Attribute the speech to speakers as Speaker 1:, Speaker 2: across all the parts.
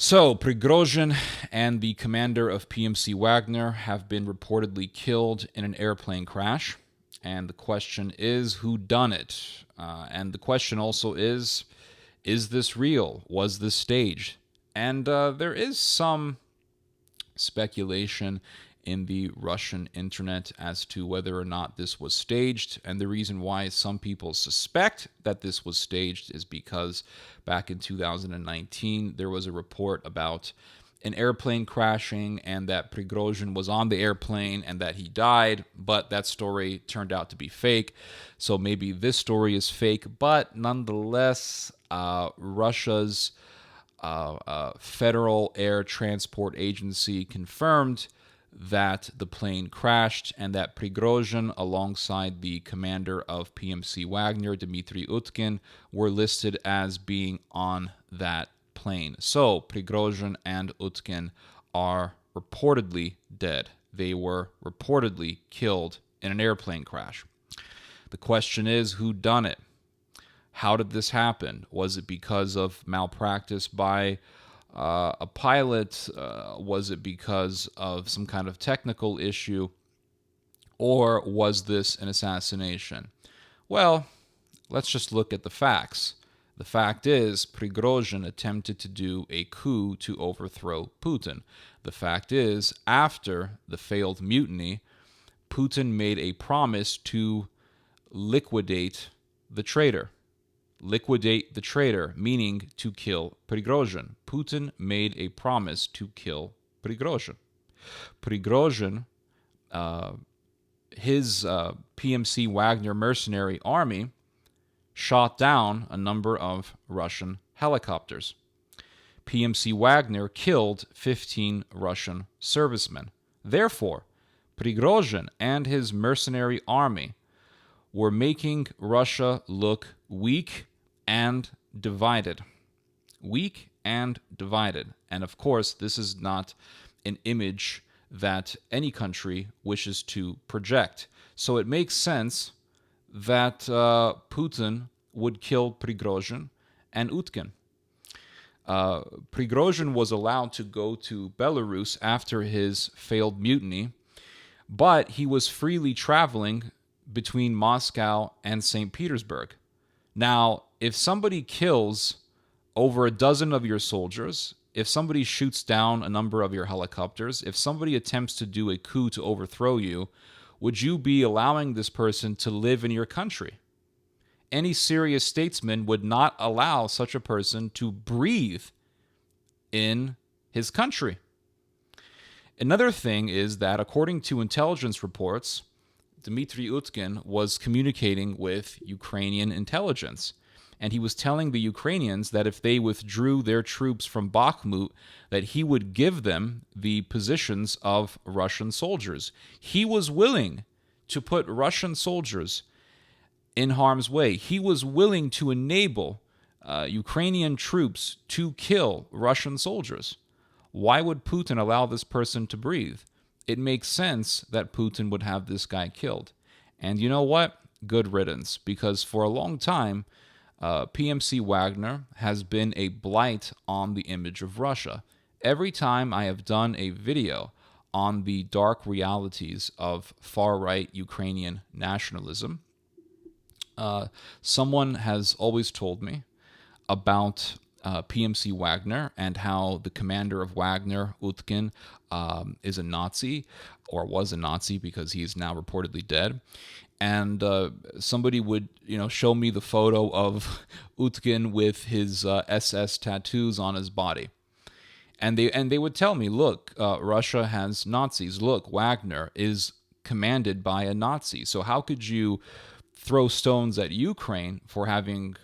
Speaker 1: So, Prigozhin and the commander of PMC Wagner have been reportedly killed in an airplane crash. And the question is, who done it? And the question also is this real? Was this staged? And there is some speculation in the Russian internet as to whether or not this was staged. And the reason why some people suspect that this was staged is because back in 2019, there was a report about an airplane crashing and that Prigozhin was on the airplane and that he died, but that story turned out to be fake. So maybe this story is fake, but nonetheless, Russia's Federal Air Transport Agency confirmed that the plane crashed and that Prigozhin, alongside the commander of PMC Wagner, Dmitry Utkin, were listed as being on that plane. So Prigozhin and Utkin are reportedly dead. They were reportedly killed in an airplane crash. The question is, who done it? How did this happen? Was it because of malpractice by a pilot? Was it because of some kind of technical issue? Or was this an assassination? Well, let's just look at the facts. The fact is, Prigozhin attempted to do a coup to overthrow Putin. The fact is, after the failed mutiny, Putin made a promise to liquidate the traitor. Liquidate the traitor, meaning to kill Prigozhin. Putin made a promise to kill Prigozhin. Prigozhin, his PMC Wagner mercenary army, shot down a number of Russian helicopters. PMC Wagner killed 15 Russian servicemen. Therefore, Prigozhin and his mercenary army were making Russia look weak and divided. Weak and divided. And of course, this is not an image that any country wishes to project. So it makes sense that Putin would kill Prigozhin and Utkin. Prigozhin was allowed to go to Belarus after his failed mutiny, but he was freely traveling between Moscow and St. Petersburg. Now, if somebody kills over a dozen of your soldiers, if somebody shoots down a number of your helicopters, if somebody attempts to do a coup to overthrow you, would you be allowing this person to live in your country? Any serious statesman would not allow such a person to breathe in his country. Another thing is that, according to intelligence reports, Dmitry Utkin was communicating with Ukrainian intelligence, and he was telling the Ukrainians that if they withdrew their troops from Bakhmut, that he would give them the positions of Russian soldiers. He was willing to put Russian soldiers in harm's way. He was willing to enable Ukrainian troops to kill Russian soldiers. Why would Putin allow this person to breathe? It makes sense that Putin would have this guy killed. And you know what? Good riddance, because for a long time, PMC Wagner has been a blight on the image of Russia. Every time I have done a video on the dark realities of far-right Ukrainian nationalism, someone has always told me about PMC Wagner and how the commander of Wagner, Utkin, is a Nazi, or was a Nazi because he is now reportedly dead. And somebody would, show me the photo of Utkin with his SS tattoos on his body. And they would tell me, look, Russia has Nazis. Look, Wagner is commanded by a Nazi. So how could you throw stones at Ukraine for having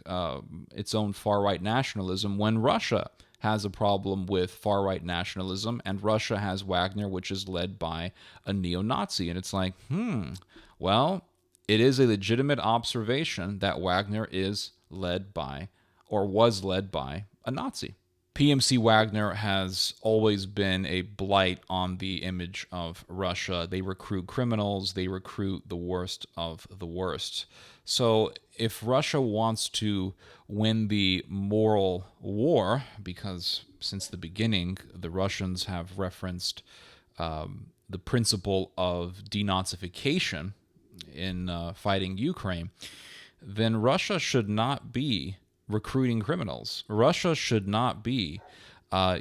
Speaker 1: its own far-right nationalism when Russia has a problem with far-right nationalism and Russia has Wagner, which is led by a neo-Nazi? And it's like, well, it is a legitimate observation that Wagner is led by, or was led by, a Nazi. PMC Wagner has always been a blight on the image of Russia. They recruit criminals. They recruit the worst of the worst. So if Russia wants to win the moral war, because since the beginning, the Russians have referenced the principle of denazification in fighting Ukraine, then Russia should not be recruiting criminals. Russia should not be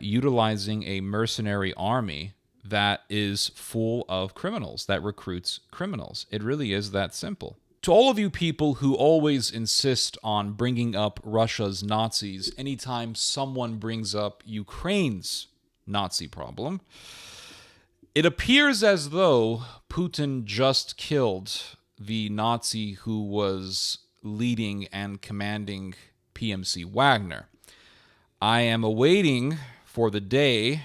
Speaker 1: utilizing a mercenary army that is full of criminals, that recruits criminals. It really is that simple. To all of you people who always insist on bringing up Russia's Nazis anytime someone brings up Ukraine's Nazi problem, it appears as though Putin just killed the Nazi who was leading and commanding PMC Wagner. I am awaiting for the day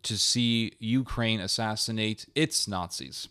Speaker 1: to see Ukraine assassinate its Nazis.